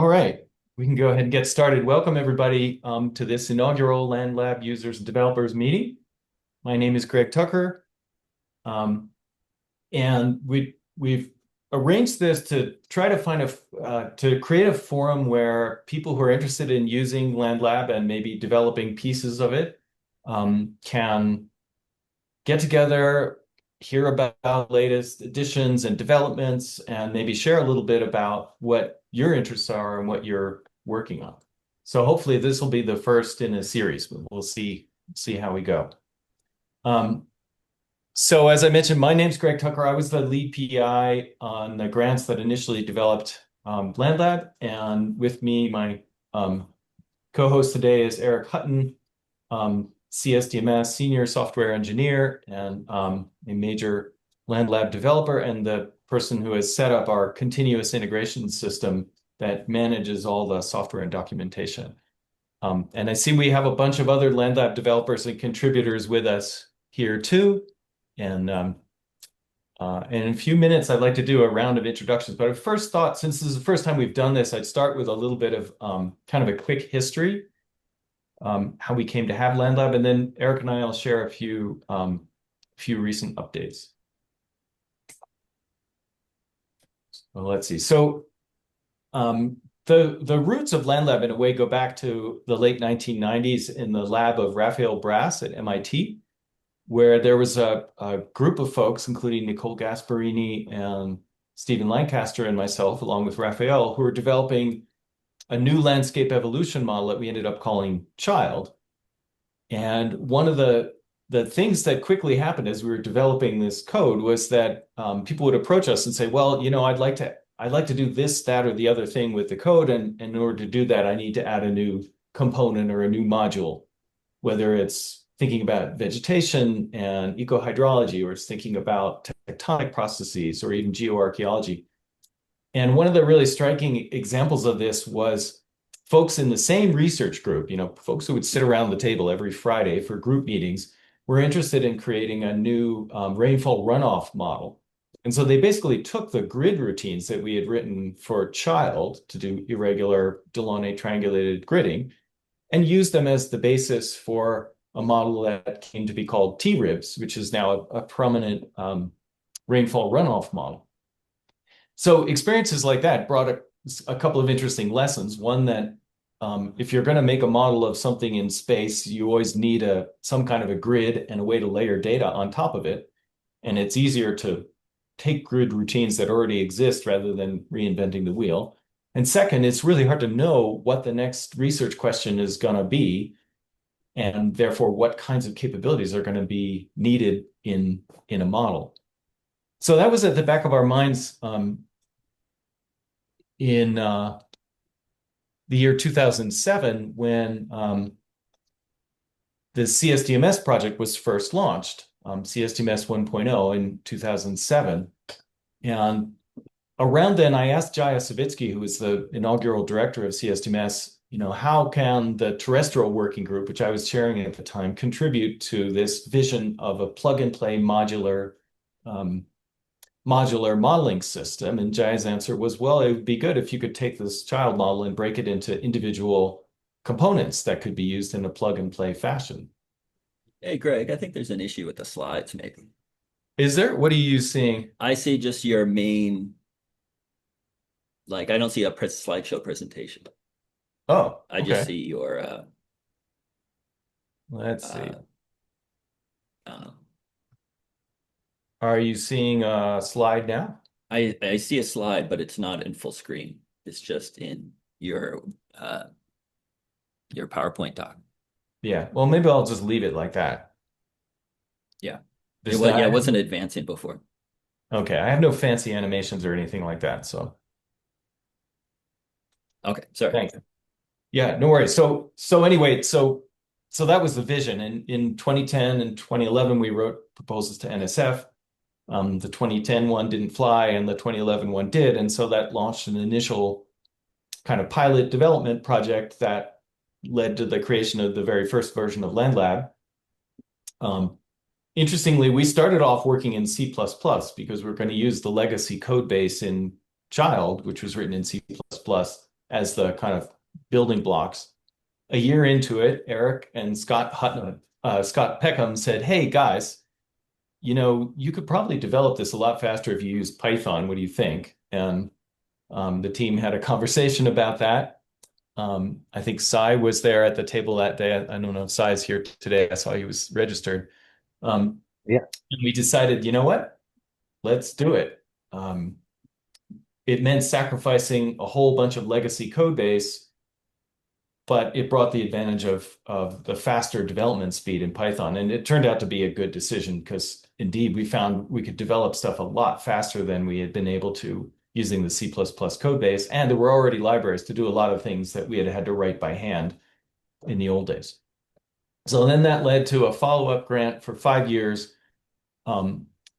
All right, we can go ahead and get started. Welcome everybody to this inaugural Land Lab users and developers meeting. My name is Greg Tucker, um, and we've arranged this to try to find to create a forum where people who are interested in using Land Lab and maybe developing pieces of it can get together, hear about latest additions and developments, and maybe share a little bit about what your interests are and what you're working on. So hopefully this will be the first in a series, but we'll see how we go. So as I mentioned, my name's Greg Tucker. I was the lead PI on the grants that initially developed Land Lab, and with me, my co-host today is Eric Hutton, CSDMS senior software engineer and a major Land Lab developer, and the person who has set up our continuous integration system that manages all the software and documentation. And I see we have a bunch of other Land Lab developers and contributors with us here too. And in a few minutes, I'd like to do a round of introductions. But I first thought, since this is the first time we've done this, I'd start with a little bit of kind of a quick history, how we came to have Land Lab, and then Eric and I will share a few recent updates. Well, let's see. So the roots of Land Lab in a way go back to the late 1990s in the lab of Raphael Brass at MIT, where there was a group of folks, including Nicole Gasparini and Stephen Lancaster and myself, along with Raphael, who were developing a new landscape evolution model that we ended up calling Child. And one of the things that quickly happened as we were developing this code was that people would approach us and say, well, you know, I'd like to do this, that, or the other thing with the code. And in order to do that, I need to add a new component or a new module, whether it's thinking about vegetation and ecohydrology, or it's thinking about tectonic processes, or even geoarchaeology. And one of the really striking examples of this was folks in the same research group, you know, folks who would sit around the table every Friday for group meetings, were interested in creating a new rainfall runoff model. And so they basically took the grid routines that we had written for Child to do irregular Delaunay triangulated gridding and used them as the basis for a model that came to be called T-RIBS, which is now a prominent rainfall runoff model. So experiences like that brought a couple of interesting lessons. One, that if you're going to make a model of something in space, you always need some kind of a grid and a way to layer data on top of it. And it's easier to take grid routines that already exist rather than reinventing the wheel. And second, it's really hard to know what the next research question is going to be, and therefore what kinds of capabilities are going to be needed in a model. So that was at the back of our minds in the year 2007 when the CSDMS project was first launched, CSDMS 1.0 in 2007. And around then, I asked Jaya Savitsky, who was the inaugural director of CSDMS, you know, how can the terrestrial working group, which I was chairing at the time, contribute to this vision of a plug-and-play modular modeling system? And Jaya's answer was, well, it would be good if you could take this child model and break it into individual components that could be used in a plug-and-play fashion. Hey, Greg, I think there's an issue with the slides, maybe. Is there? What are you seeing? I see just your main, like, I don't see a slideshow presentation. Oh, I just okay. see your, Let's see. uh, Are you seeing a slide now? I see a slide, but it's not in full screen. It's just in your PowerPoint doc. Yeah. Well, maybe I'll just leave it like that. Yeah. Yeah, It wasn't advancing before. okay. I have no fancy animations or anything like that, so Okay, sorry. thanks. Yeah, no worries. So anyway, so that was the vision. And in 2010 and 2011, we wrote proposals to NSF. The 2010 one didn't fly, and the 2011 one did. And so that launched an initial kind of pilot development project that led to the creation of the very first version of Land Lab. Interestingly, we started off working in C++ because we're going to use the legacy code base in Child, which was written in C++, as the kind of building blocks. A year into it, Eric and Scott Peckham said, "Hey guys, you could probably develop this a lot faster if you use Python. What do you think?" And the team had a conversation about that. I think Cy was there at the table that day. I don't know if Cy's here today. I saw he was registered. Um, Yeah. and we decided, you know what? Let's do it. It meant sacrificing a whole bunch of legacy code base, but it brought the advantage of the faster development speed in Python. And it turned out to be a good decision because indeed we found we could develop stuff a lot faster than we had been able to using the C++ code base. And there were already libraries to do a lot of things that we had had to write by hand in the old days. So then that led to a follow-up grant for 5 years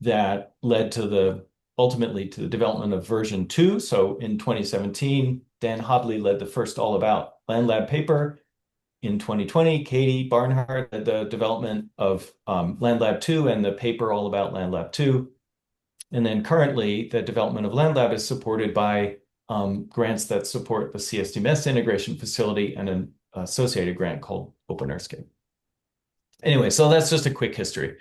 that led to ultimately to the development of version 2. So in 2017, Dan Hobley led the first all about LandLab paper. In 2020, Katie Barnhart led the development of LandLab 2 and the paper all about LandLab 2. And then currently, the development of LandLab is supported by grants that support the CSDMS integration facility and an associated grant called Open Earthscape. Anyway, so that's just a quick history.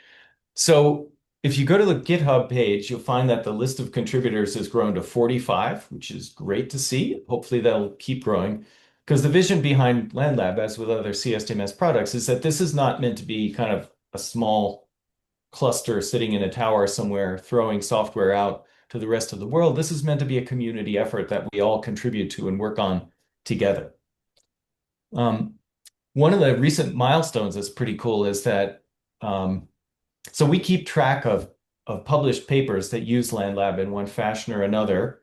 So if you go to the GitHub page, you'll find that the list of contributors has grown to 45, which is great to see. Hopefully that'll keep growing. Because the vision behind LandLab, as with other CSDMS products, is that this is not meant to be kind of a small cluster sitting in a tower somewhere throwing software out to the rest of the world. This is meant to be a community effort that we all contribute to and work on together. One of the recent milestones that's pretty cool is that so we keep track of published papers that use LandLab in one fashion or another.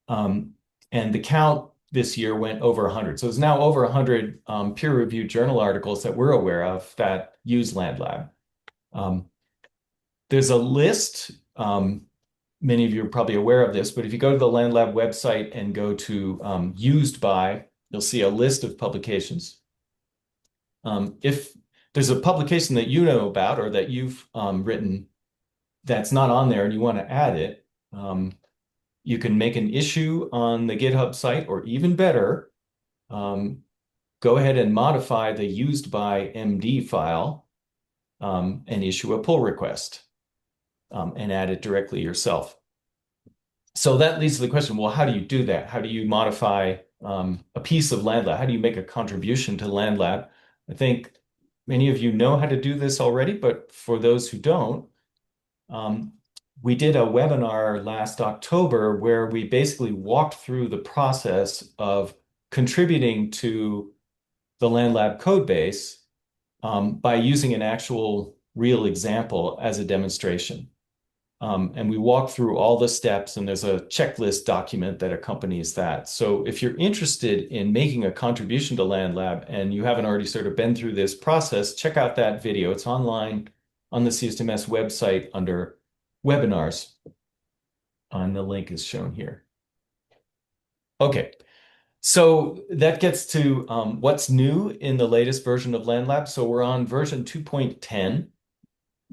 And the count this year went over 100. So it's now over 100 peer-reviewed journal articles that we're aware of that use LandLab. There's a list. Many of you are probably aware of this, but if you go to the LandLab website and go to used by, you'll see a list of publications. If there's a publication that you know about or that you've written that's not on there and you want to add it, you can make an issue on the GitHub site, or even better, go ahead and modify the used by MD file and issue a pull request and add it directly yourself. So that leads to the question, well, how do you do that? How do you modify a piece of LandLab? How do you make a contribution to LandLab? I think many of you know how to do this already, but for those who don't, we did a webinar last October where we basically walked through the process of contributing to the LandLab code base by using an actual real example as a demonstration. And we walk through all the steps, and there's a checklist document that accompanies that. So if you're interested in making a contribution to LandLab and you haven't already sort of been through this process, check out that video. It's online on the CSDMS website under webinars. And the link is shown here. Okay, so that gets to what's new in the latest version of LandLab. So we're on version 2.10.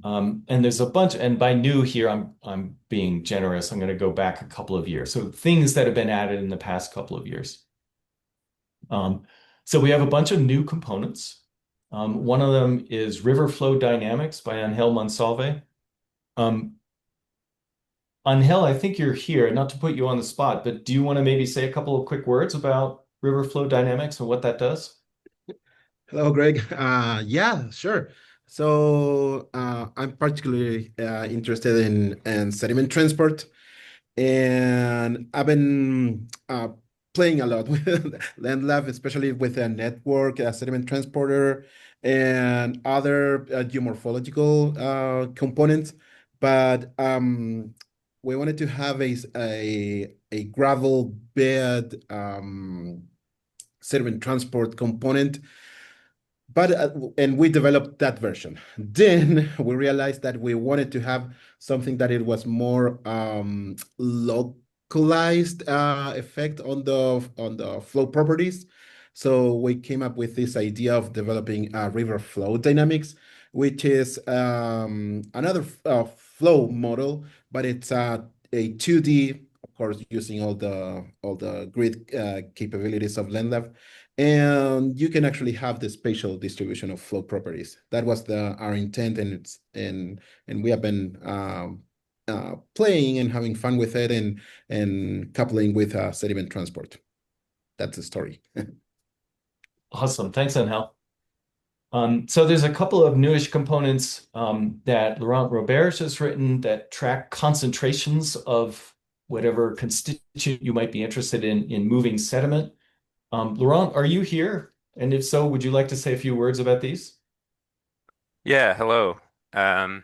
And there's a bunch, and by new here, I'm being generous. I'm going to go back a couple of years. So things that have been added in the past couple of years. So we have a bunch of new components. One of them is River Flow Dynamics by Angel Monsalve. Angel, I think you're here, not to put you on the spot, but do you want to maybe say a couple of quick words about River Flow Dynamics and what that does? Hello, Greg. Yeah, sure. So I'm particularly interested in sediment transport, and I've been playing a lot with LandLab, especially with a network, a sediment transporter, and other geomorphological components. But we wanted to have a gravel bed sediment transport component, but and we developed that version. Then we realized that we wanted to have something that it was more localized effect on the flow properties. So we came up with this idea of developing river flow dynamics, which is another flow model, but it's a 2D of course, using all the grid capabilities of LandLab, and you can actually have the spatial distribution of flow properties. That was our intent, and we have been playing and having fun with it, and coupling with sediment transport. That's the story. Awesome. Thanks, Angel. So there's a couple of newish components that Laurent Robert has written that track concentrations of whatever constituent you might be interested in moving sediment. Laurent, are you here? And if so, would you like to say a few words about these? Yeah, hello. Um,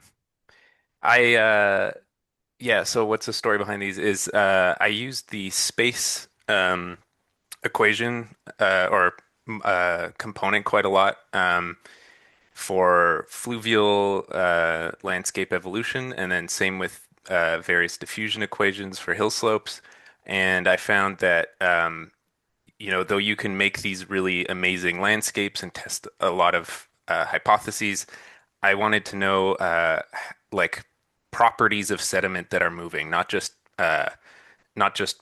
I yeah, so what's the story behind these is I used the space equation or component quite a lot for fluvial landscape evolution, and then same with various diffusion equations for hill slopes. And I found that though you can make these really amazing landscapes and test a lot of hypotheses, I wanted to know like properties of sediment that are moving, not just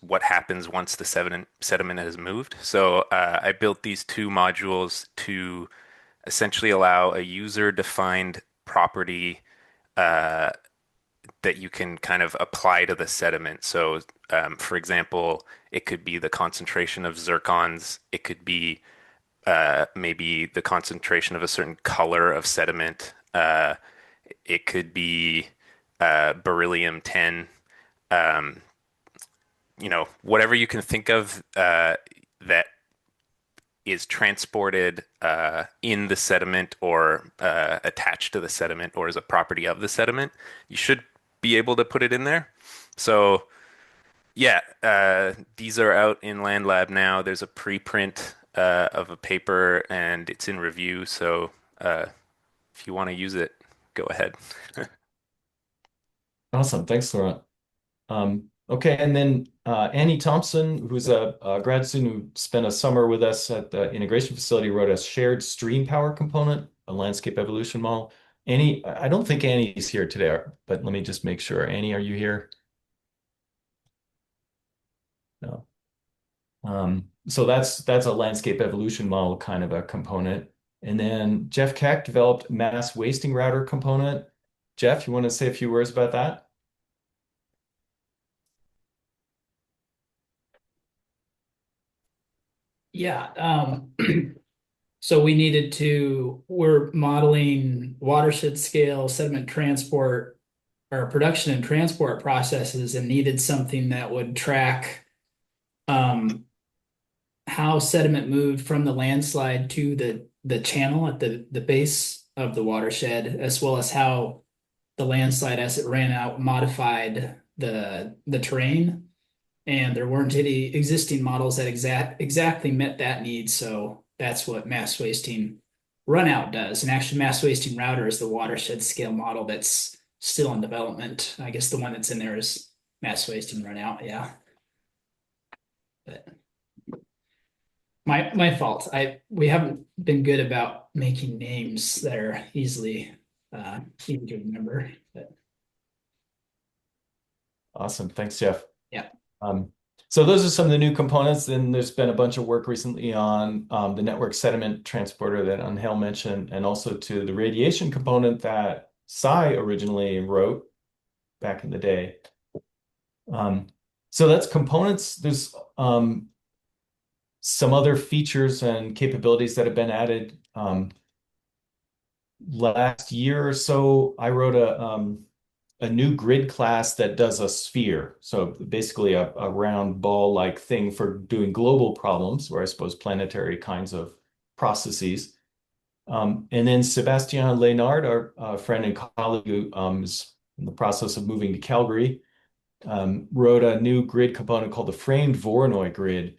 what happens once the sediment has moved. So I built these two modules to essentially allow a user-defined property that you can kind of apply to the sediment. So, for example, it could be the concentration of zircons. It could be maybe the concentration of a certain color of sediment. It could be beryllium 10. Um, whatever you can think of that is transported in the sediment or attached to the sediment or as a property of the sediment, you should be able to put it in there. So yeah, these are out in LandLab now. There's a preprint of a paper and it's in review. So if you want to use it, go ahead. Awesome. Thanks, Laurent. Okay, and then Annie Thompson, who's a grad student who spent a summer with us at the integration facility, wrote a shared stream power component, a landscape evolution model. Annie, I don't think Annie's here today, but let me just make sure. Annie, are you here? No. So that's a landscape evolution model kind of a component. And then Jeff Keck developed mass wasting router component. Jeff, you want to say a few words about that? Yeah. So we're modeling watershed scale sediment transport or production and transport processes and needed something that would track how sediment moved from the landslide to the channel at the base of the watershed, as well as how the landslide as it ran out modified the terrain. And there weren't any existing models that exactly met that need. So that's what mass wasting runout does. And actually, mass wasting router is the watershed scale model that's still in development. I guess the one that's in there is mass wasting runout. Yeah. But my fault. We haven't been good about making names that are easy to remember. But Awesome. Thanks, Jeff. yeah. So those are some of the new components. Then there's been a bunch of work recently on the network sediment transporter that Angel mentioned, and also to the radiation component that Cy originally wrote back in the day. So that's components. There's some other features and capabilities that have been added. Last year or so, I wrote a new grid class that does a sphere. So basically a round ball-like thing for doing global problems, or I suppose planetary kinds of processes. And then Sebastian Leonard, our friend and colleague who is in the process of moving to Calgary, wrote a new grid component called the framed Voronoi grid.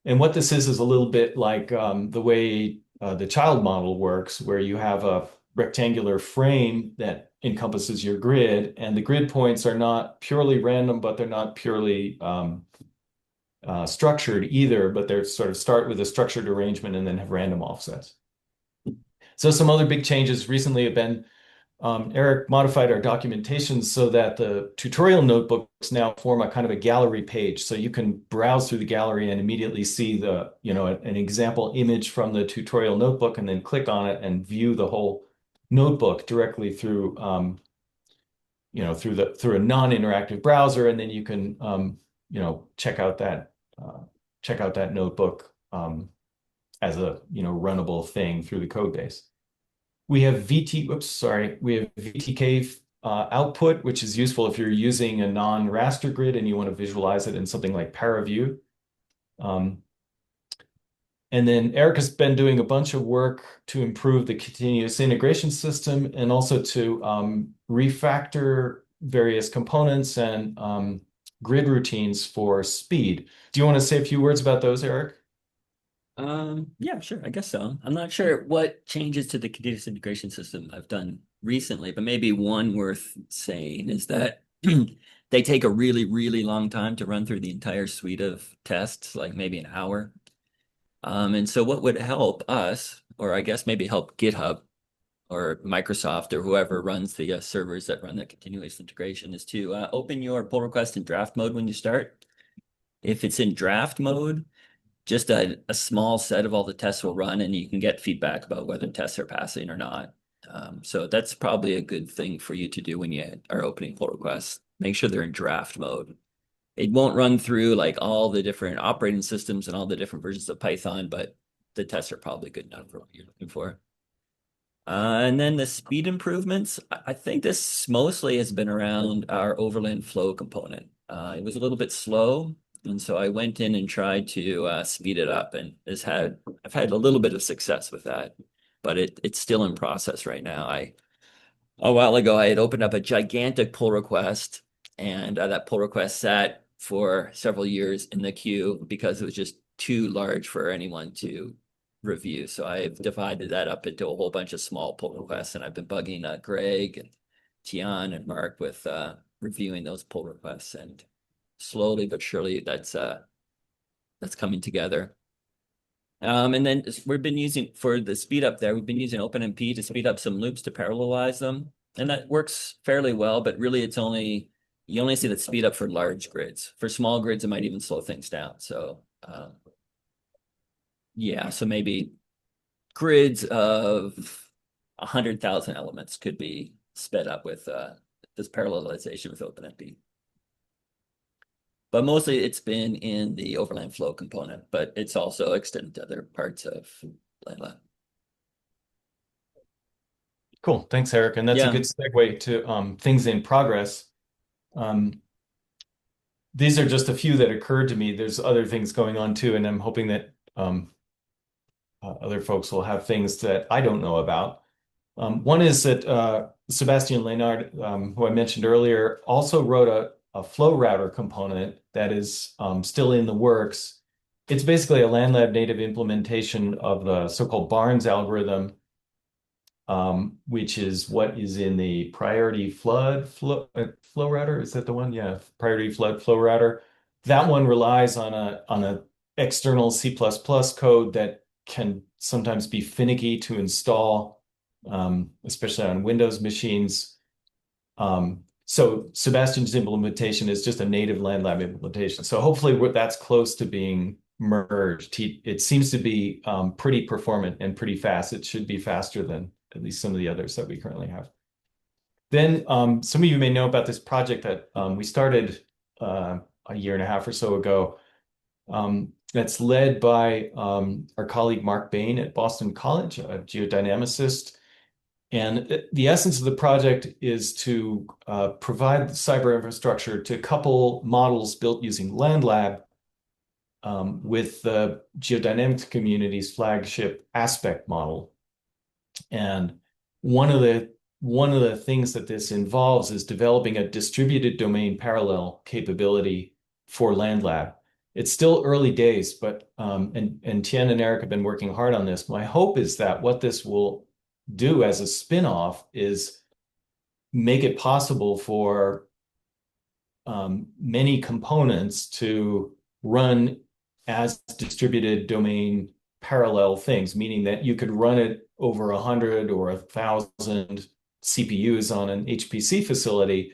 And what this is a little bit like the way the child model works, where you have a rectangular frame that encompasses your grid, and the grid points are not purely random, but they're not purely structured either, but they're sort of start with a structured arrangement and then have random offsets. So some other big changes recently have been Eric modified our documentation so that the tutorial notebooks now form a kind of a gallery page. So you can browse through the gallery and immediately see an example image from the tutorial notebook and then click on it and view the whole notebook directly through, through a non-interactive browser. And then you can, check out that notebook as a, runnable thing through the code base. We have VTK output, which is useful if you're using a non-raster grid and you want to visualize it in something like ParaView. And then Eric has been doing a bunch of work to improve the continuous integration system and also to refactor various components and grid routines for speed. Do you want to say a few words about those, Eric? Yeah, sure. I guess so. I'm not sure what changes to the continuous integration system I've done recently, but maybe one worth saying is that they take a really, really long time to run through the entire suite of tests, like maybe an hour. And so what would help us, or I guess maybe help GitHub or Microsoft or whoever runs the servers that run the continuous integration, is to open your pull request in draft mode when you start. If it's in draft mode, just a small set of all the tests will run and you can get feedback about whether tests are passing or not. So that's probably a good thing for you to do when you are opening pull requests. Make sure they're in draft mode. It won't run through like all the different operating systems and all the different versions of Python, but the tests are probably good enough for what you're looking for. And then the speed improvements, I think this mostly has been around our overland flow component. It was a little bit slow, and so I went in and tried to speed it up, and I've had a little bit of success with that, but it's still in process right now. A while ago, I had opened up a gigantic pull request, and that pull request sat for several years in the queue because it was just too large for anyone to review. So I've divided that up into a whole bunch of small pull requests, and I've been bugging Greg and Tian and Mark with reviewing those pull requests, and slowly but surely that's coming together. And then we've been using, for the speed up there, we've been using OpenMP to speed up some loops to parallelize them. And that works fairly well, but really you only see that speed up for large grids. For small grids, it might even slow things down. So yeah, so maybe grids of 100,000 elements could be sped up with this parallelization with OpenMP. But mostly it's been in the overland flow component, but it's also extended to other parts of LangLab. Cool. Thanks, Eric. And that's a good segue to things in progress. These are just a few that occurred to me. There's other things going on too, and I'm hoping that other folks will have things that I don't know about. One is that Sebastian Leonard, who I mentioned earlier, also wrote a flow router component that is still in the works. It's basically a LandLab native implementation of the so-called Barnes algorithm, which is what is in the priority flow router. Is that the one? Yeah, priority flood flow router. That one relies on a external C++ code that can sometimes be finicky to install, especially on Windows machines. So Sebastian's implementation is just a native LandLab implementation. So hopefully that's close to being merged. It seems to be pretty performant and pretty fast. It should be faster than at least some of the others that we currently have. Then some of you may know about this project that we started a year and a half or so ago. That's led by our colleague Mark Bain at Boston College, a geodynamicist. And the essence of the project is to provide cyber infrastructure to couple models built using LandLab with the geodynamics community's flagship aspect model. And one of the things that this involves is developing a distributed domain parallel capability for LandLab. It's still early days, but and Tian and Eric have been working hard on this. My hope is that what this will do as a spin-off is make it possible for many components to run as distributed domain parallel things, meaning that you could run it over 100 or 1,000 CPUs on an HPC facility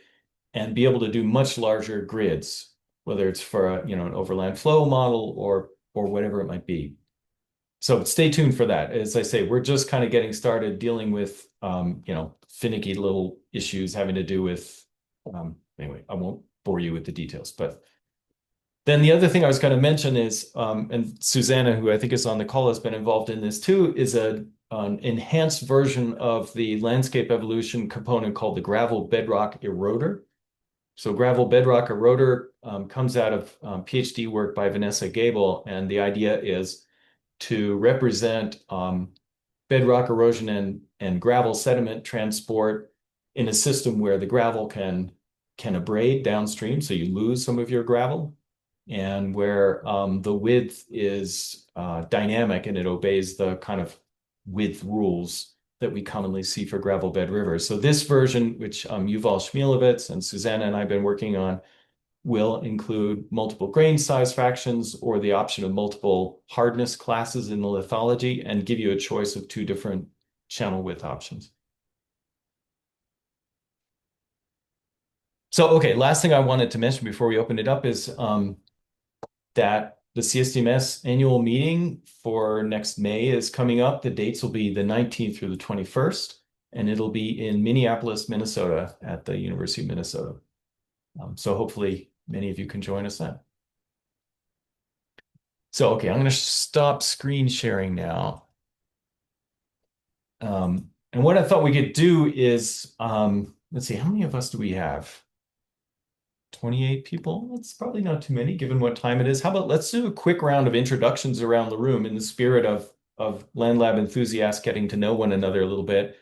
and be able to do much larger grids, whether it's for a, an overland flow model or whatever it might be. So stay tuned for that. As I say, we're just kind of getting started dealing with finicky little issues having to do with anyway, I won't bore you with the details, but then the other thing I was going to mention is, and Susanna, who I think is on the call, has been involved in this too, is an enhanced version of the landscape evolution component called the gravel bedrock eroder. So gravel bedrock eroder comes out of PhD work by Vanessa Gable, and the idea is to represent bedrock erosion and gravel sediment transport in a system where the gravel can abrade downstream, so you lose some of your gravel, and where the width is dynamic and it obeys the kind of width rules that we commonly see for gravel bed rivers. So this version, which Yuval Shmulevitz and Susanna and I have been working on, will include multiple grain size fractions or the option of multiple hardness classes in the lithology and give you a choice of two different channel width options. So, okay, last thing I wanted to mention before we open it up is that the CSDMS annual meeting for next May is coming up. The dates will be the 19th through the 21st, and it'll be in Minneapolis, Minnesota at the University of Minnesota. So hopefully many of you can join us then. So, okay, I'm going to stop screen sharing now. And what I thought we could do is, let's see, how many of us do we have? 28 people? That's probably not too many given what time it is. How about let's do a quick round of introductions around the room in the spirit of Land Lab enthusiasts getting to know one another a little bit.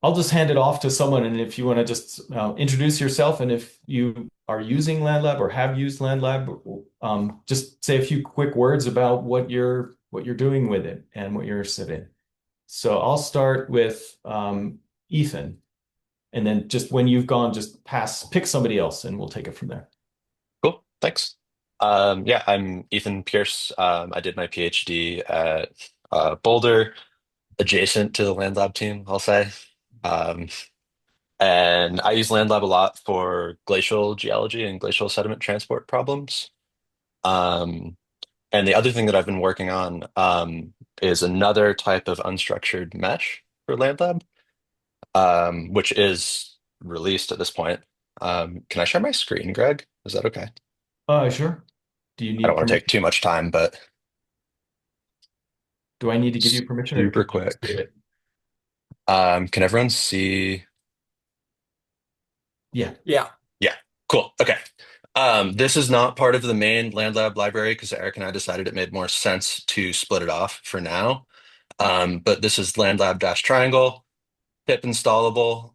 I'll just hand it off to someone, and if you want to just introduce yourself, and if you are using Land Lab or have used Land Lab, just say a few quick words about what you're doing with it and what you're interested in. So I'll start with Ethan, and then just when you've gone, just pick somebody else, and we'll take it from there. Cool, thanks. Yeah, I'm Ethan Pierce. I did my PhD at Boulder, adjacent to the Land Lab team, I'll say. Um, and I use Land Lab a lot for glacial geology and glacial sediment transport problems. Um, and the other thing that I've been working on is another type of unstructured mesh for Land Lab, which is released at this point. Can I share my screen, Greg? Is that okay? Sure. Do you I don't need want to take permission? too much time, but Do I need to give you permission, or super can you just quick. do it? Can everyone see? Yeah. Yeah. Yeah, cool. Okay. This is not part of the main Land Lab library because Eric and I decided it made more sense to split it off for now. But this is Land Lab dash triangle, pip installable.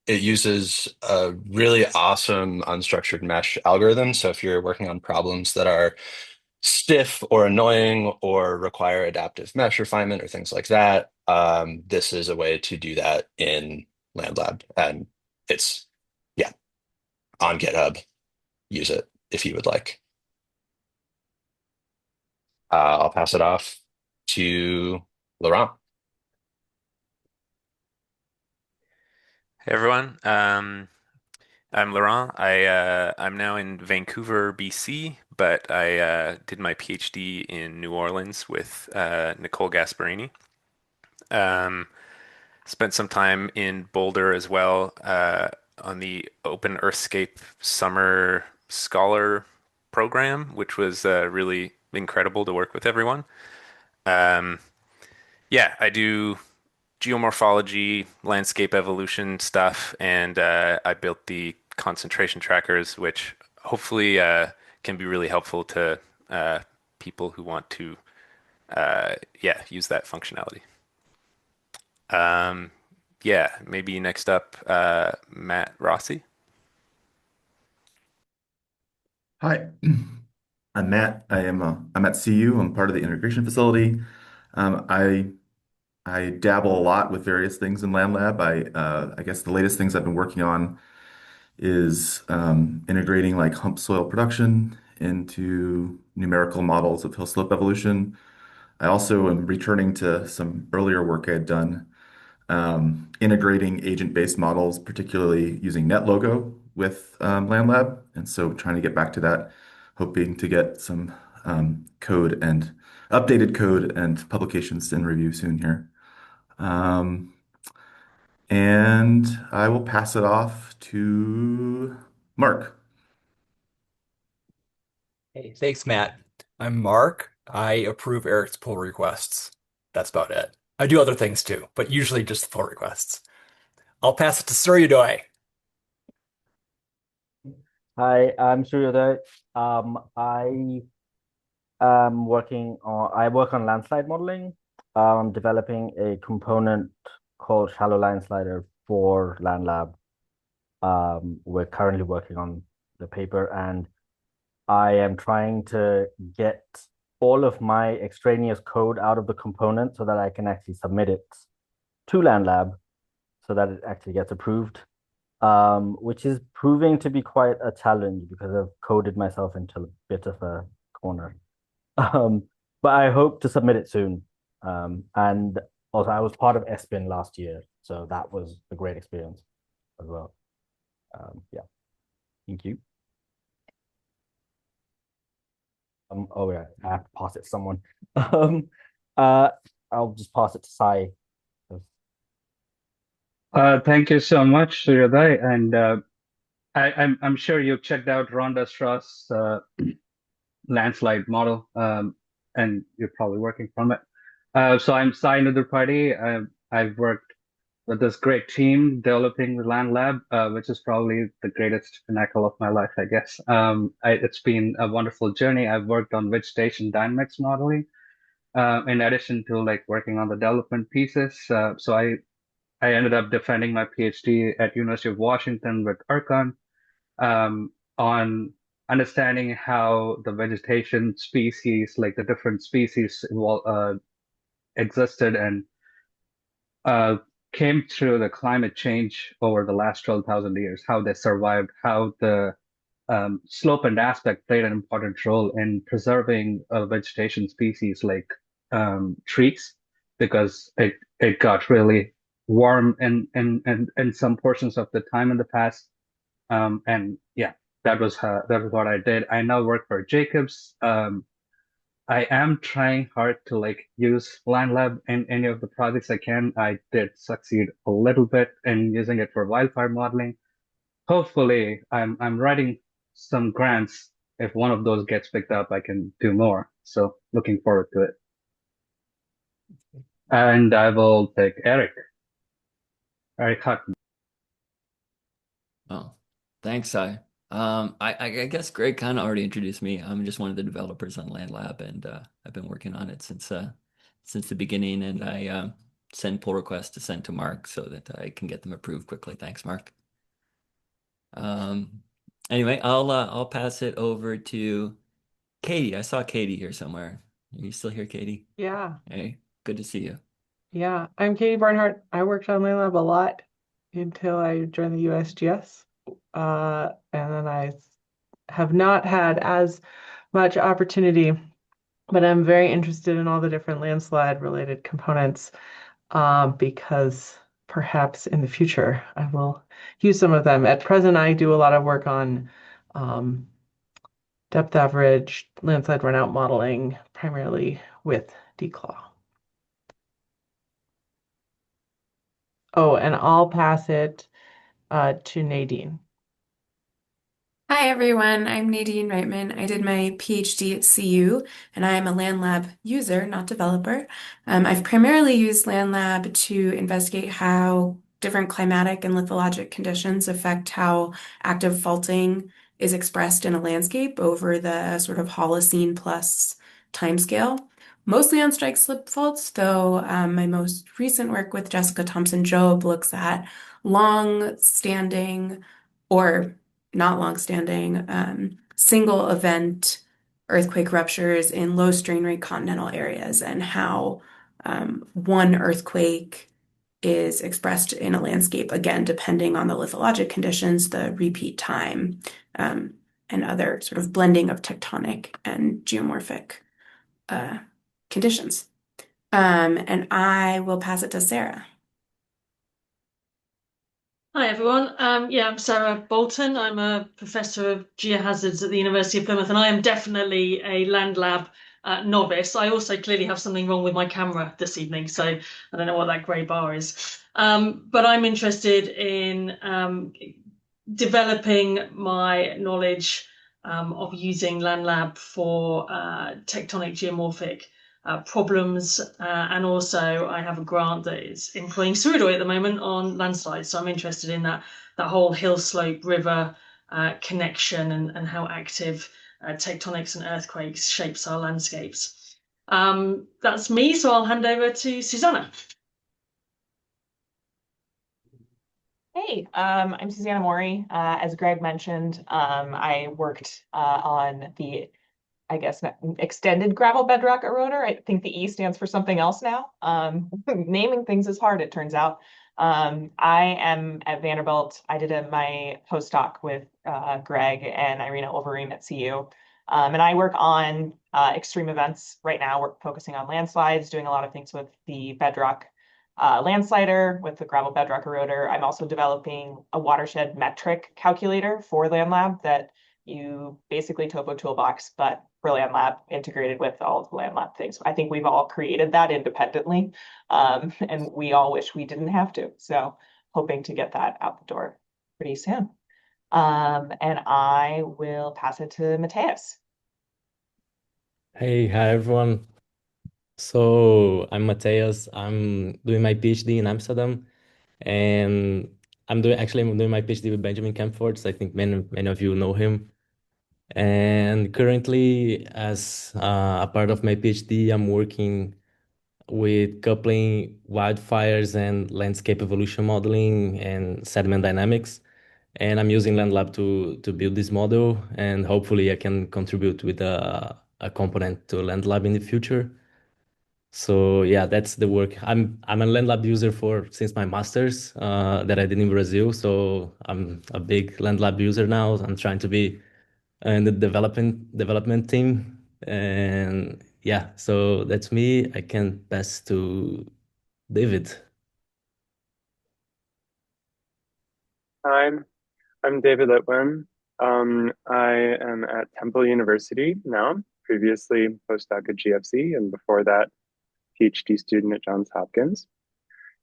It uses a really awesome unstructured mesh algorithm. So if you're working on problems that are stiff or annoying or require adaptive mesh refinement or things like that, this is a way to do that in LandLab. And it's, yeah, on GitHub. Use it if you would like. I'll pass it off to Laurent. Hey everyone. I'm Laurent. I'm now in Vancouver, BC, but I did my PhD in New Orleans with Nicole Gasparini. Um, Spent some time in Boulder as well on the Open Earthscape Summer Scholar program, which was really incredible to work with everyone. Um, yeah, I do geomorphology, landscape evolution stuff, and I built the concentration trackers, which hopefully can be really helpful to people who want to, yeah, use that functionality. Um, yeah, maybe next up, Matt Rossi. Hi, I'm Matt. I'm at CU. I'm part of the integration facility. Um, I I dabble a lot with various things in Land Lab. I guess the latest things I've been working on is integrating like hump soil production into numerical models of hill slope evolution. I also am returning to some earlier work I had done integrating agent-based models, particularly using NetLogo with LandLab. And so trying to get back to that, hoping to get some code and updated code and publications in review soon here. Um, and I will pass it off to Mark. Hey, thanks, Matt. I'm Mark. I approve Eric's pull requests. That's about it. I do other things too, but usually just the pull requests. I'll pass it to Suryoday. Hi, I'm Suryoday. I work on landslide modeling. I'm developing a component called Shallow Landslider for LandLab. We're currently working on the paper, and I am trying to get all of my extraneous code out of the component so that I can actually submit it to LandLab so that it actually gets approved. Which is proving to be quite a challenge because I've coded myself into a bit of a corner. Um, but I hope to submit it soon. And also, I was part of SPIN last year, so that was a great experience as well. Yeah, thank you. Oh yeah, I have to pass it to someone. Um, uh, I'll just pass it to Sai. Thank you so much, Suryoday. And I'm sure you've checked out Rhonda Strauss' landslide model, and you're probably working from it. So I'm Sai Nudurpadi. I've worked with this great team developing the Land Lab, which is probably the greatest pinnacle of my life, I guess. It's been a wonderful journey. I've worked on vegetation dynamics modeling, in addition to like working on the development pieces. So I ended up defending my PhD at University of Washington with Archon, on understanding how the vegetation species, like the different species, existed and uh, came through the climate change over the last 12,000 years, how they survived, how the slope and aspect played an important role in preserving a vegetation species like trees, because it got really warm in some portions of the time in the past. And yeah, that was what I did. I now work for Jacobs. I am trying hard to like use LandLab in any of the projects I can. I did succeed a little bit in using it for wildfire modeling. Hopefully, I'm writing some grants. If one of those gets picked up, I can do more. So looking forward to it. And I will pick Eric Hutton. Oh, thanks, Sai. I guess Greg kind of already introduced me. I'm just one of the developers on LandLab, and I've been working on it since the beginning. And I send pull requests to send to Mark so that I can get them approved quickly. Thanks, Mark. Anyway, I'll pass it over to Katie. I saw Katie here somewhere. Are you still here, Katie? Yeah, Hey, good to see you. yeah. I'm Katie Barnhart. I worked on LandLab a lot until I joined the USGS. And then I have not had as much opportunity, but I'm very interested in all the different landslide related components, because perhaps in the future I will use some of them. At present, I do a lot of work on um, depth average, landslide runout modeling, primarily with DClaw. Oh, and I'll pass it to Nadine. Hi everyone, I'm Nadine Reitman. I did my PhD at CU and I am a LandLab user, not developer. I've primarily used LandLab to investigate how different climatic and lithologic conditions affect how active faulting is expressed in a landscape over the sort of Holocene plus timescale. Mostly on strike slip faults, though my most recent work with Jessica Thompson-Jobe looks at long-standing or not long-standing single event earthquake ruptures in low strain rate continental areas and how one earthquake is expressed in a landscape, again, depending on the lithologic conditions, the repeat time, and other sort of blending of tectonic and geomorphic conditions. And I will pass it to Sarah. Hi everyone. Yeah, I'm Sarah Bolton. I'm a professor of geohazards at the University of Plymouth, and I am definitely a land lab novice. I also clearly have something wrong with my camera this evening, so I don't know what that grey bar is. But I'm interested in developing my knowledge of using LandLab for tectonic geomorphic problems. And also I have a grant that is employing Suridoi at the moment on landslides. So I'm interested in that whole hill slope river connection and how active tectonics and earthquakes shapes our landscapes. That's me, so I'll hand over to Susanna. Hey, I'm Susanna Mori. As Greg mentioned, I worked on the, I guess, extended gravel bedrock eroder. I think the E stands for something else now. Naming things is hard, it turns out. I am at Vanderbilt. I did my postdoc with Greg and Irina Overeem at CU. And I work on extreme events right now. We're focusing on landslides, doing a lot of things with the bedrock landslider with the gravel bedrock eroder. I'm also developing a watershed metric calculator for LandLab that you basically topo toolbox, but for LandLab integrated with all of the LandLab things. I think we've all created that independently, and we all wish we didn't have to. So hoping to get that out the door pretty soon. And I will pass it to Mateus. Hi everyone. So I'm Mateus. I'm doing my PhD in Amsterdam, and I'm doing my PhD with Benjamin Kempfort. I think many of you know him. And currently, as a part of my PhD, I'm working with coupling wildfires and landscape evolution modeling and sediment dynamics. And I'm using LandLab to build this model, and hopefully I can contribute with a component to LandLab in the future. So yeah, that's the work. I'm a LandLab user for since my master's that I did in Brazil. So I'm a big LandLab user now. I'm trying to be in the development team, and yeah, so that's me. I can pass to David. Hi, I'm David Litwin. I am at Temple University now, previously postdoc at GFC, and before that, PhD student at Johns Hopkins.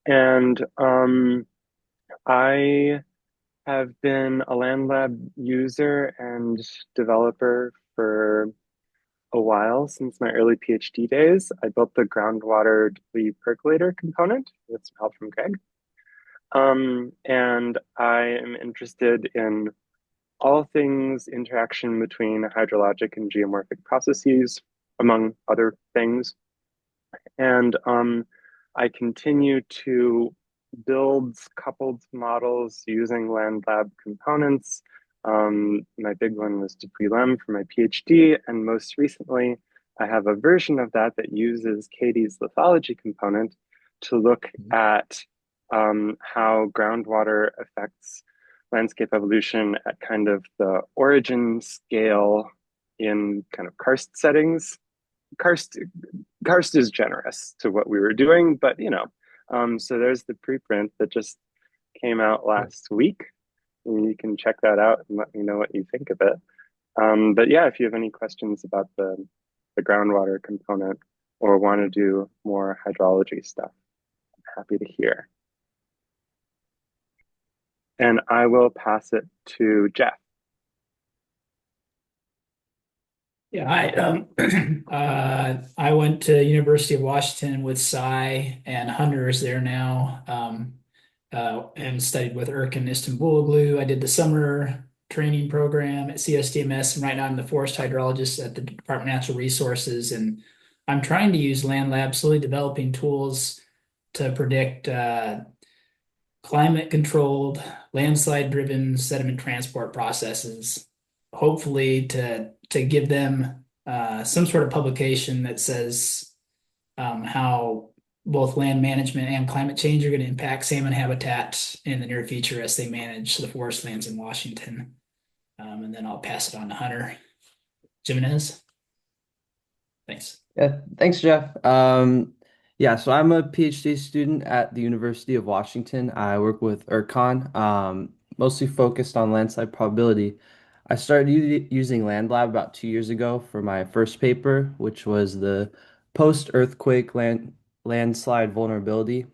And I have been a LandLab user and developer for a while, since my early PhD days. I built the groundwater debris percolator component with some help from Greg. And I am interested in all things interaction between hydrologic and geomorphic processes, among other things. And I continue to build coupled models using LandLab components. My big one was debris-lem for my PhD, and most recently, I have a version of that that uses Katie's lithology component to look at how groundwater affects landscape evolution at kind of the origin scale in kind of karst settings. Karst is generous to what we were doing, but so there's the preprint that just came out last week. And you can check that out and let me know what you think of it. But yeah, if you have any questions about the groundwater component or want to do more hydrology stuff, I'm happy to hear. And I will pass it to Jeff. Yeah, I went to University of Washington with Cy, and Hunter is there now, and studied with Erkin Istanbuloglu. I did the summer training program at CSDMS, and right now I'm the forest hydrologist at the Department of Natural Resources, and I'm trying to use LandLab, slowly developing tools to predict climate-controlled, landslide-driven sediment transport processes, hopefully to give them some sort of publication that says how both land management and climate change are going to impact salmon habitat in the near future as they manage the forest lands in Washington. And then I'll pass it on to Hunter Jimenez. Thanks. Yeah, thanks, Jeff. Yeah, so I'm a PhD student at the University of Washington. I work with ERCON, mostly focused on landslide probability. I started using LandLab about 2 years ago for my first paper, which was the post-earthquake landslide vulnerability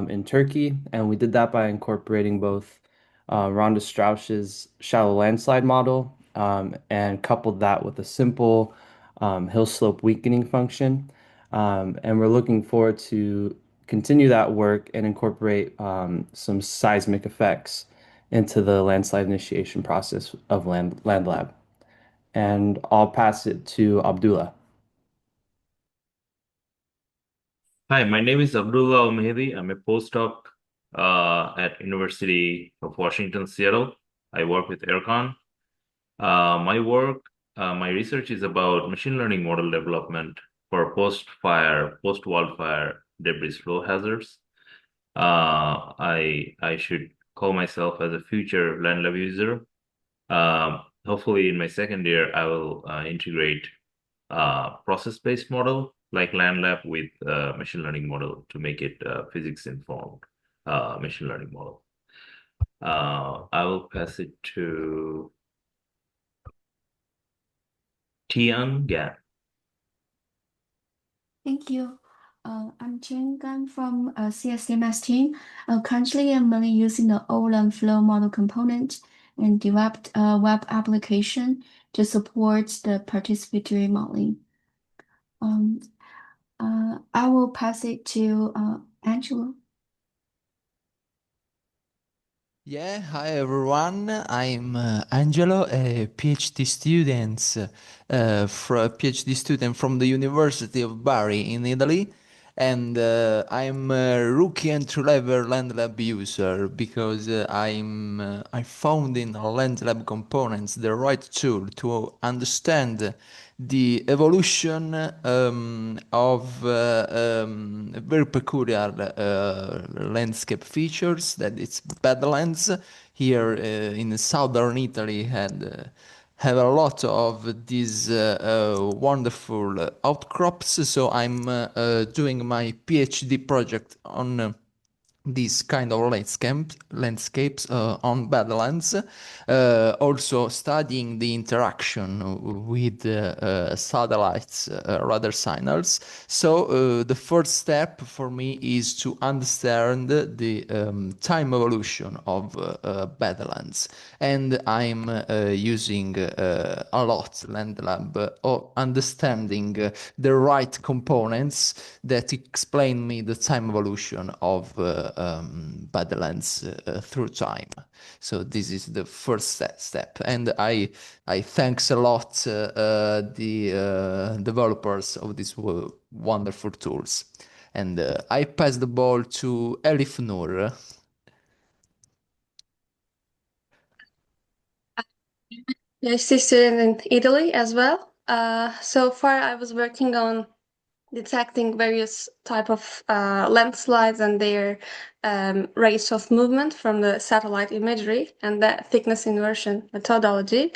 in Turkey. And we did that by incorporating both Ronda Strauss's shallow landslide model and coupled that with a simple hill slope weakening function. And we're looking forward to continue that work and incorporate some seismic effects into the landslide initiation process of LandLab. And I'll pass it to Abdullah. Hi, my name is Abdullah Al-Mehdi. I'm a postdoc at University of Washington, Seattle. I work with ERCON. My research is about machine learning model development for post-fire, post-wildfire debris flow hazards. I should call myself as a future LandLab user. Hopefully, in my second year, I will integrate process-based model like LandLab with machine learning model to make it physics-informed machine learning model. I will pass it to Tian Gan. Thank you. I'm Chen Gan from CSDMS team. Currently, I'm mainly using the OLAM flow model component and developed a web application to support the participatory modeling. I will pass it to Angelo. Yeah, hi everyone. I'm Angelo, a PhD student from the University of Bari in Italy, and I'm a rookie entry-level LandLab user because I found in LandLab components the right tool to understand the evolution of very peculiar landscape features that it's badlands here in southern Italy had have a lot of these wonderful outcrops. So I'm doing my PhD project on these kind of landscapes on Badlands, also studying the interaction with satellites, radar signals. So the first step for me is to understand the time evolution of Badlands, and I'm using a lot LandLab, or understanding the right components that explain me the time evolution of Badlands through time. So this is the first step, and I thanks a lot the developers of these wonderful tools. And I pass the ball to Elif Noor. PhD student in Italy as well. So far, I was working on detecting various type of landslides and their rates of movement from the satellite imagery and the thickness inversion methodology.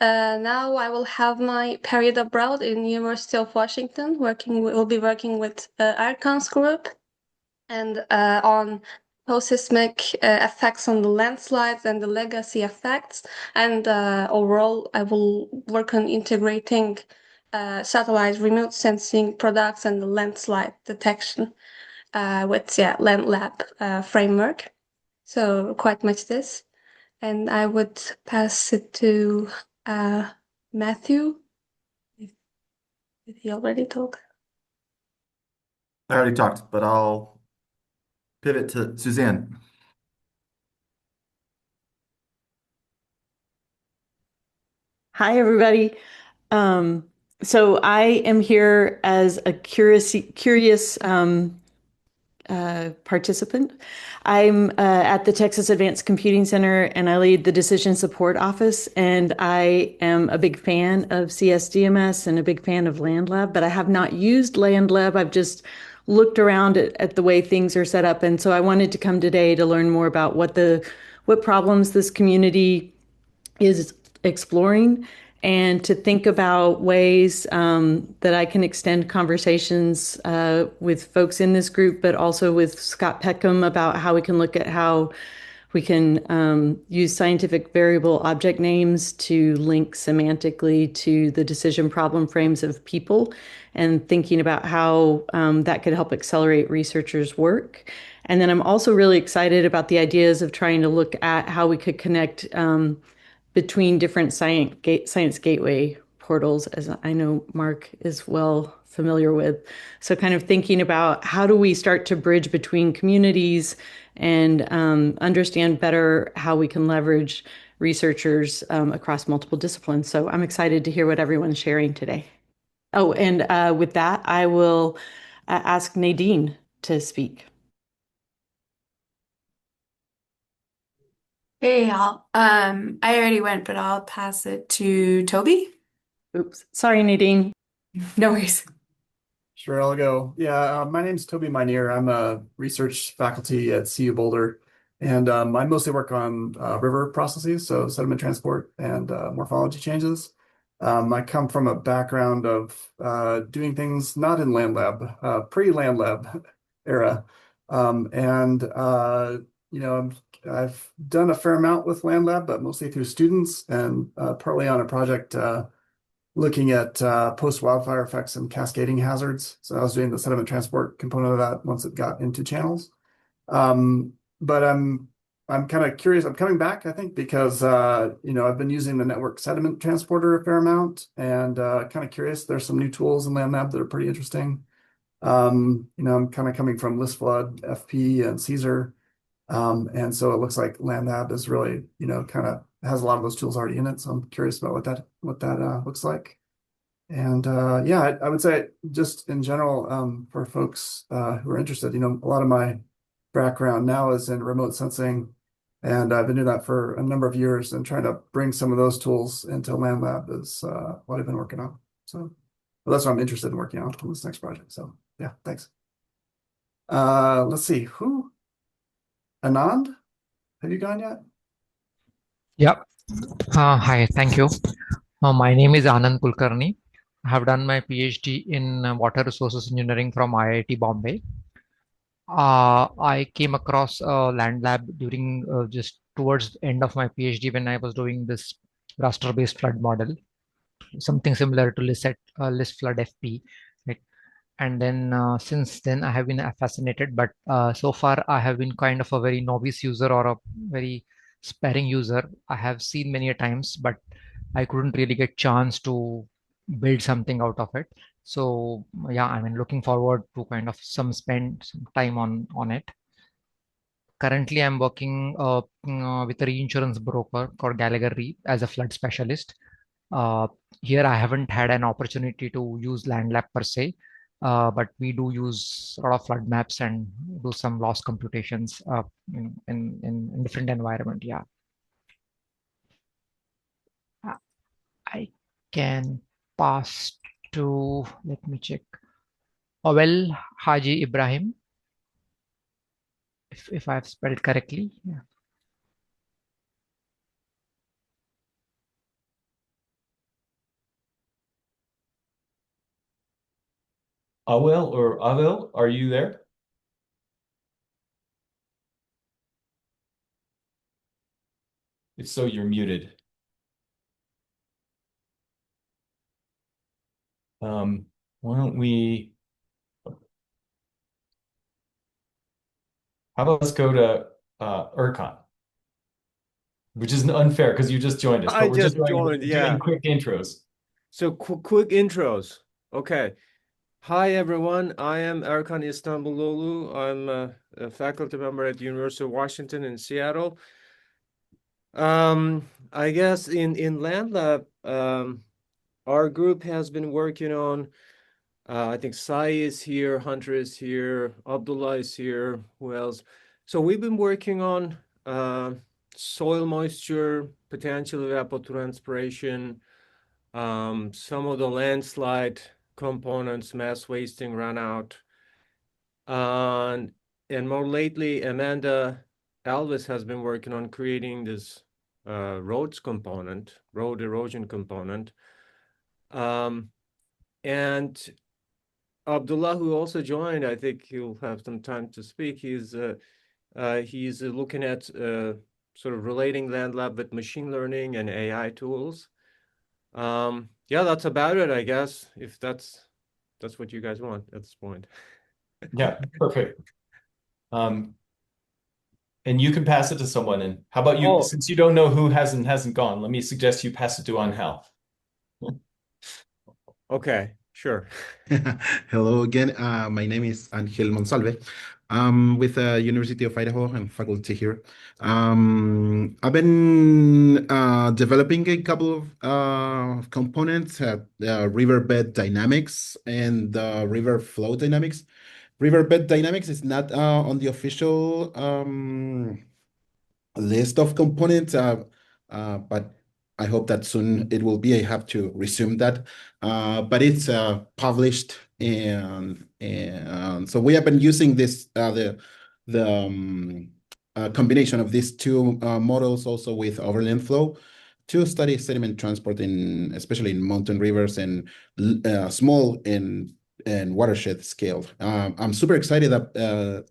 Now I will have my period abroad in University of Washington. Will be working with Archon's group and on post-seismic effects on the landslides and the legacy effects. And overall, I will work on integrating satellite remote sensing products and the landslide detection with LandLab framework. So quite much this. And I would pass it to Matthew. Did he already talk? I already talked, but I'll pivot to Suzanne. Hi, everybody. So I am here as a curious participant. I'm at the Texas Advanced Computing Center, and I lead the Decision Support Office. And I am a big fan of CSDMS and a big fan of LandLab, but I have not used LandLab. I've just looked around at the way things are set up. And so I wanted to come today to learn more about what problems this community is exploring and to think about ways that I can extend conversations with folks in this group, but also with Scott Peckham about how we can look at how we can use scientific variable object names to link semantically to the decision problem frames of people, and thinking about how that could help accelerate researchers' work. And then I'm also really excited about the ideas of trying to look at how we could connect between different science gateway portals, as I know Mark is well familiar with. So kind of thinking about how do we start to bridge between communities and understand better how we can leverage researchers across multiple disciplines. So I'm excited to hear what everyone's sharing today. Oh, and with that, I will ask Nadine to speak. Hey, I already went, but I'll pass it to Toby. Oops, sorry, Nadine. No worries. Sure, I'll go. Yeah, my name's Toby Minear. I'm a research faculty at CU Boulder, and I mostly work on river processes, so sediment transport and morphology changes. I come from a background of doing things not in land lab, pre-land lab era, and I've done a fair amount with land lab, but mostly through students and partly on a project looking at post-wildfire effects and cascading hazards. So I was doing the sediment transport component of that once it got into channels. But I'm kind of curious. I'm coming back, I think, because I've been using the network sediment transporter a fair amount, and kind of curious. There's some new tools in LandLab that are pretty interesting. I'm kind of coming from list flood, FP, and Caesar. And so it looks like LandLab is really, kind of has a lot of those tools already in it. So I'm curious about what that looks like. And yeah, I would say just in general, for folks who are interested, a lot of my background now is in remote sensing, and I've been doing that for a number of years, and trying to bring some of those tools into LandLab is what I've been working on. So that's what I'm interested in working on this next project. So yeah, thanks. Let's see, Anand, have you gone yet? Yep. Hi, thank you. My name is Anand Kulkarni. I have done my PhD in water resources engineering from IIT Bombay. I came across Land Lab during just towards the end of my PhD when I was doing this raster-based flood model, something similar to list flood FP. Right? And then since then I have been fascinated, but so far I have been kind of a very novice user or a very sparing user. I have seen many a times, but I couldn't really get chance to build something out of it. So yeah, I mean, looking forward to kind of spend some time on it. Currently, I'm working with a reinsurance broker called Gallagher Re as a flood specialist. Uh, Here, I haven't had an opportunity to use LandLab per se, but we do use a lot of flood maps and do some loss computations in different environment. Yeah, Uh, I can pass to, let me check. Well, Haji Ibrahim, if I've spelled correctly. Yeah. Awel or Avel, are you there? If so, you're muted. Why don't we, how about let's go to Erkan, which is unfair because you just joined us, I but we're just just joined, doing yeah. quick intros. So quick intros. Okay. Hi, everyone. I am Erkan Istanbuloglu. I'm a faculty member at the University of Washington in Seattle. I guess in Land Lab, our group has been working on, I think Sai is here, Hunter is here, Abdullah is here, who else? So we've been working on soil moisture, potential evapotranspiration, some of the landslide components, mass wasting, runout. And more lately, Amanda Alvis has been working on creating this road erosion component. And Abdullah, who also joined, I think he'll have some time to speak. He's looking at sort of relating LandLab with machine learning and AI tools. Yeah, that's about it, I guess, if that's what you guys want at this point. Yeah, perfect. And you can pass it to someone. And how about you? Oh. Since you don't know who hasn't gone, let me suggest you pass it to Angel. Okay, sure. Hello again. My name is Angel Monsalve. I'm with the University of Idaho. I'm faculty here. I've been developing a couple of components at riverbed dynamics and river flow dynamics. Riverbed dynamics is not on the official list of components, but I hope that soon it will be. I have to resume that, but it's published, and so we have been using this the combination of these two models also with overland flow to study sediment transport in especially in mountain rivers and small and watershed scale. I'm super excited to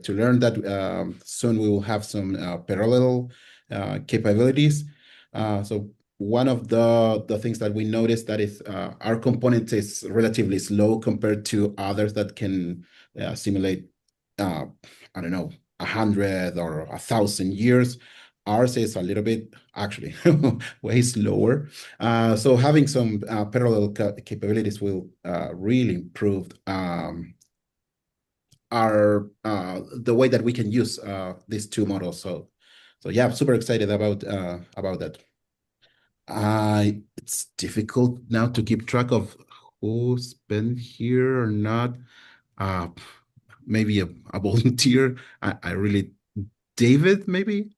learn that soon we will have some parallel capabilities. So one of the things that we noticed that is our component is relatively slow compared to others that can simulate, I don't know, 100 or 1,000 years. Ours is a little bit actually way slower. So having some parallel capabilities will really improve the way that we can use these two models. So yeah, I'm super excited about that. It's difficult now to keep track of who's been here or not. Uh, Maybe a volunteer. I really David, maybe.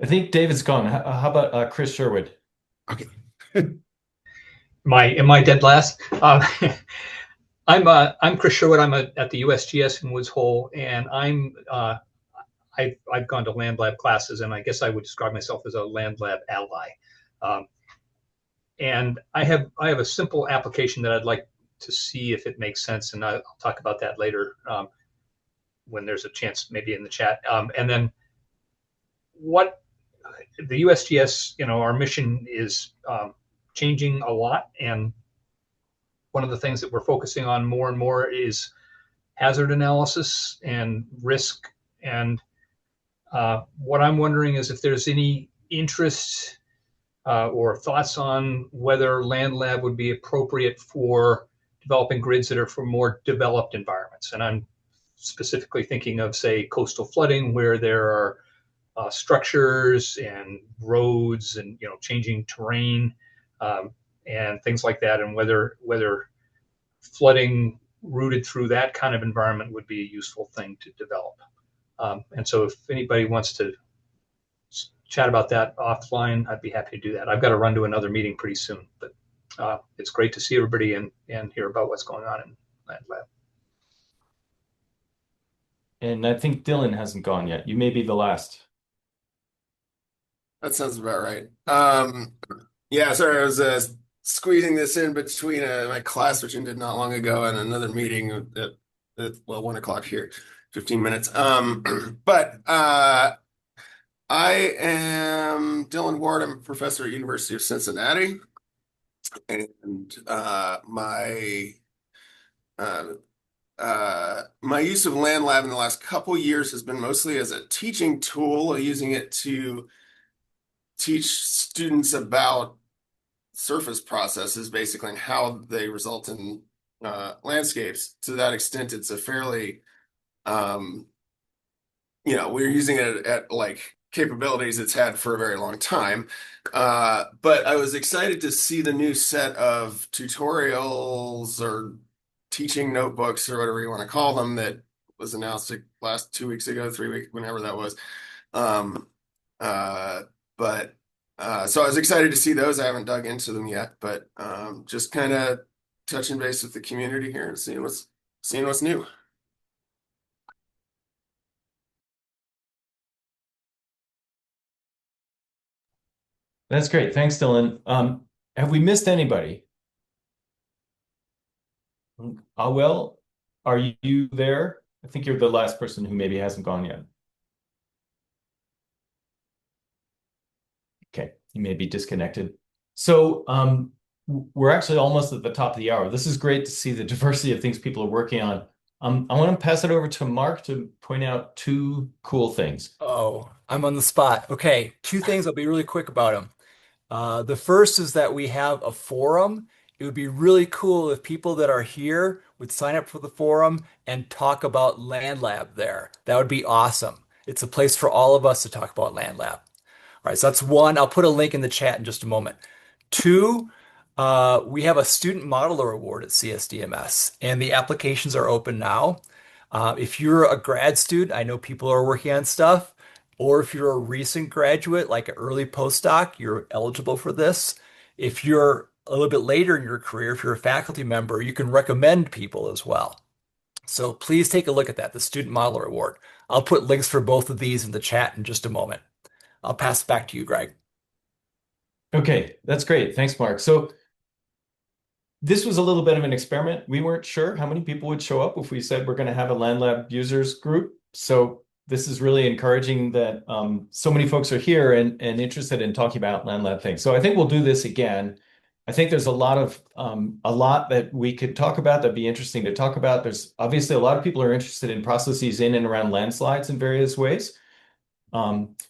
I think David's gone. How about Chris Sherwood? Okay. Am I dead last? I'm Chris Sherwood. I'm at the USGS in Woods Hole, and I've gone to land lab classes, and I guess I would describe myself as a land lab ally. And I have a simple application that I'd like to see if it makes sense, and I'll talk about that later when there's a chance, maybe in the chat. And then what the USGS, our mission is changing a lot, and one of the things that we're focusing on more and more is hazard analysis and risk. And what I'm wondering is if there's any interest or thoughts on whether land lab would be appropriate for developing grids that are for more developed environments. And I'm specifically thinking of, say, coastal flooding, where there are structures and roads and changing terrain and things like that, and whether flooding routed through that kind of environment would be a useful thing to develop. And so if anybody wants to chat about that offline, I'd be happy to do that. I've got to run to another meeting pretty soon, but it's great to see everybody and hear about what's going on in Land Lab. And I think Dylan hasn't gone yet. You may be the last. That sounds about right. Yeah, sorry, I was squeezing this in between my class, which ended not long ago, and another meeting at 1 o'clock here, 15 minutes. But I am Dylan Ward. I'm a professor at University of Cincinnati, and my use of Land Lab in the last couple years has been mostly as a teaching tool, using it to teach students about surface processes, basically, and how they result in landscapes. To that extent, it's a fairly, we're using it at like capabilities it's had for a very long time. But I was excited to see the new set of tutorials or teaching notebooks or whatever you want to call them that was announced like last 2 weeks ago, 3 weeks, whenever that was. So I was excited to see those. I haven't dug into them yet, but just kind of touching base with the community here and seeing what's new. That's great. Thanks, Dylan. Have we missed anybody? Well, are you there? I think you're the last person who maybe hasn't gone yet. Okay, you may be disconnected. So we're actually almost at the top of the hour. This is great to see the diversity of things people are working on. I want to pass it over to Mark to point out two cool things. Oh, I'm on the spot. Okay, two things. I'll be really quick about them. The first is that we have a forum. It would be really cool if people that are here would sign up for the forum and talk about Land Lab there. That would be awesome. It's a place for all of us to talk about Land Lab. All right, so that's one. I'll put a link in the chat in just a moment. Two, we have a student modeler award at CSDMS, and the applications are open now. If you're a grad student, I know people are working on stuff, or if you're a recent graduate, like an early postdoc, you're eligible for this. If you're a little bit later in your career, if you're a faculty member, you can recommend people as well. So please take a look at that, the Student Modeler Award. I'll put links for both of these in the chat in just a moment. I'll pass it back to you, Greg. Okay, that's great. Thanks, Mark. So this was a little bit of an experiment. We weren't sure how many people would show up if we said we're going to have a Land Lab users group. So this is really encouraging that so many folks are here and interested in talking about Land Lab things. So I think we'll do this again. I think there's a lot that we could talk about that'd be interesting to talk about. There's obviously a lot of people are interested in processes in and around landslides in various ways.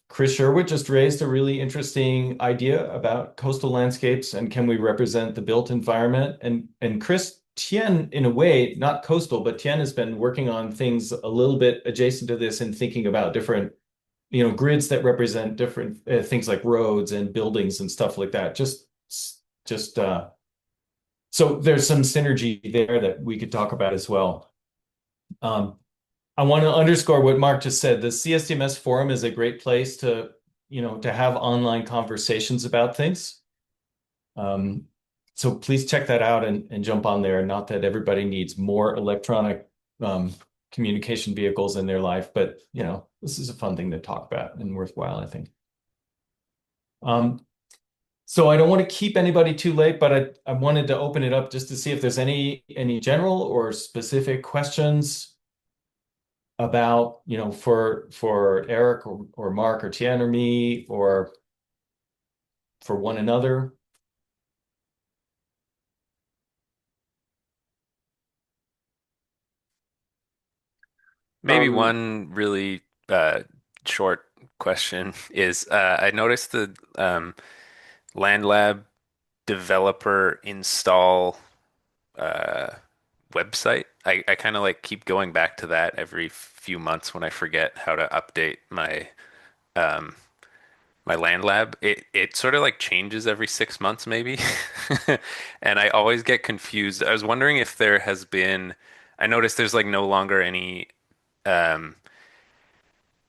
Chris Sherwood just raised a really interesting idea about coastal landscapes and can we represent the built environment? And Chris Tien, in a way, not coastal, but Tien has been working on things a little bit adjacent to this and thinking about different, grids that represent different things like roads and buildings and stuff like that. So there's some synergy there that we could talk about as well. I want to underscore what Mark just said. The CSDMS forum is a great place to have online conversations about things. So please check that out and jump on there. Not that everybody needs more electronic communication vehicles in their life, but this is a fun thing to talk about and worthwhile, I think. So I don't want to keep anybody too late, but I wanted to open it up just to see if there's any general or specific questions about, for Eric or Mark or Tian or me or for one another. Maybe one really short question is I noticed the Land Lab developer install website. I kind of like keep going back to that every few months when I forget how to update um, my Land Lab. It sort of like changes every 6 months maybe, and I always get confused. I was wondering if there has been. I noticed there's like no longer any um,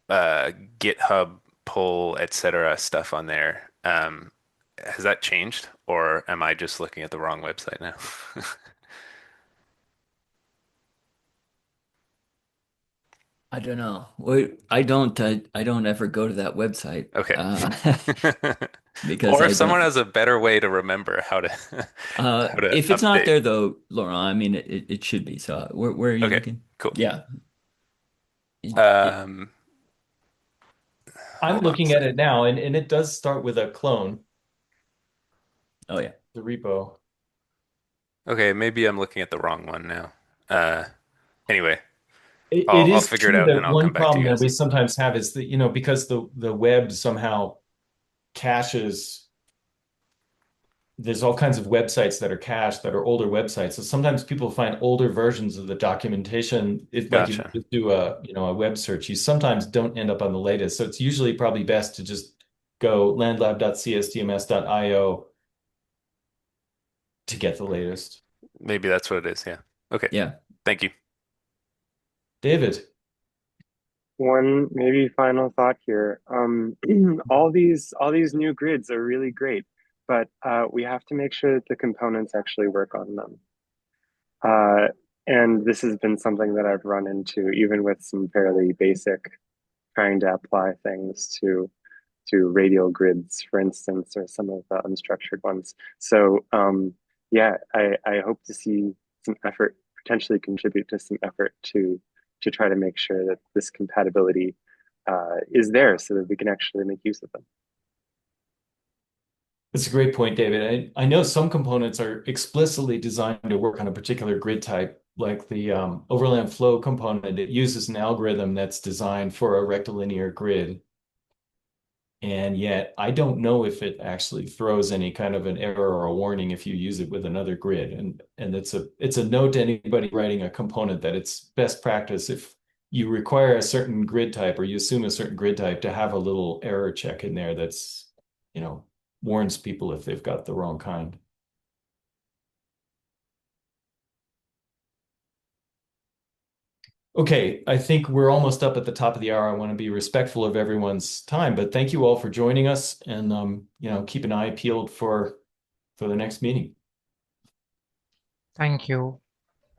GitHub pull, etc. stuff on there. Has that changed, or am I just looking at the wrong website now? I don't know. I don't. I don't ever go to that website. Okay. Because Or I if someone don't. has a better way to remember how to how to If it's not update. there though, Laurent, I mean it should be. So where are you Okay, looking? cool. Yeah. Um, I'm hold on a looking at second. it now, and it does start with a clone. Oh yeah. The repo. Okay, maybe I'm looking at the wrong one now. Anyway, It I'll is figure it true out and that I'll come one back to problem you that guys. we sometimes have is that, because the web somehow caches, there's all kinds of websites that are cached that are older websites. So sometimes people find older versions of the documentation. If like if you Gotcha. just do a web search, you sometimes don't end up on the latest. So it's usually probably best to just go landlab.csdms.io to get the latest. Maybe that's what it is. Yeah. Okay. Yeah. Thank you. David. One maybe final thought here. All these new grids are really great, but we have to make sure that the components actually work on them. And this has been something that I've run into even with some fairly basic trying to apply things to to radial grids, for instance, or some of the unstructured ones. So yeah, I hope to see some effort, potentially contribute to some effort to try to make sure that this compatibility is there so that we can actually make use of them. That's a great point, David. I know some components are explicitly designed to work on a particular grid type, like the overland flow component. It uses an algorithm that's designed for a rectilinear grid. And yet I don't know if it actually throws any kind of an error or a warning if you use it with another grid. And it's a note to anybody writing a component that it's best practice if you require a certain grid type or you assume a certain grid type to have a little error check in there that's, warns people if they've got the wrong kind. Okay, I think we're almost up at the top of the hour. I want to be respectful of everyone's time, but thank you all for joining us, and keep an eye peeled for the next meeting. Thank you.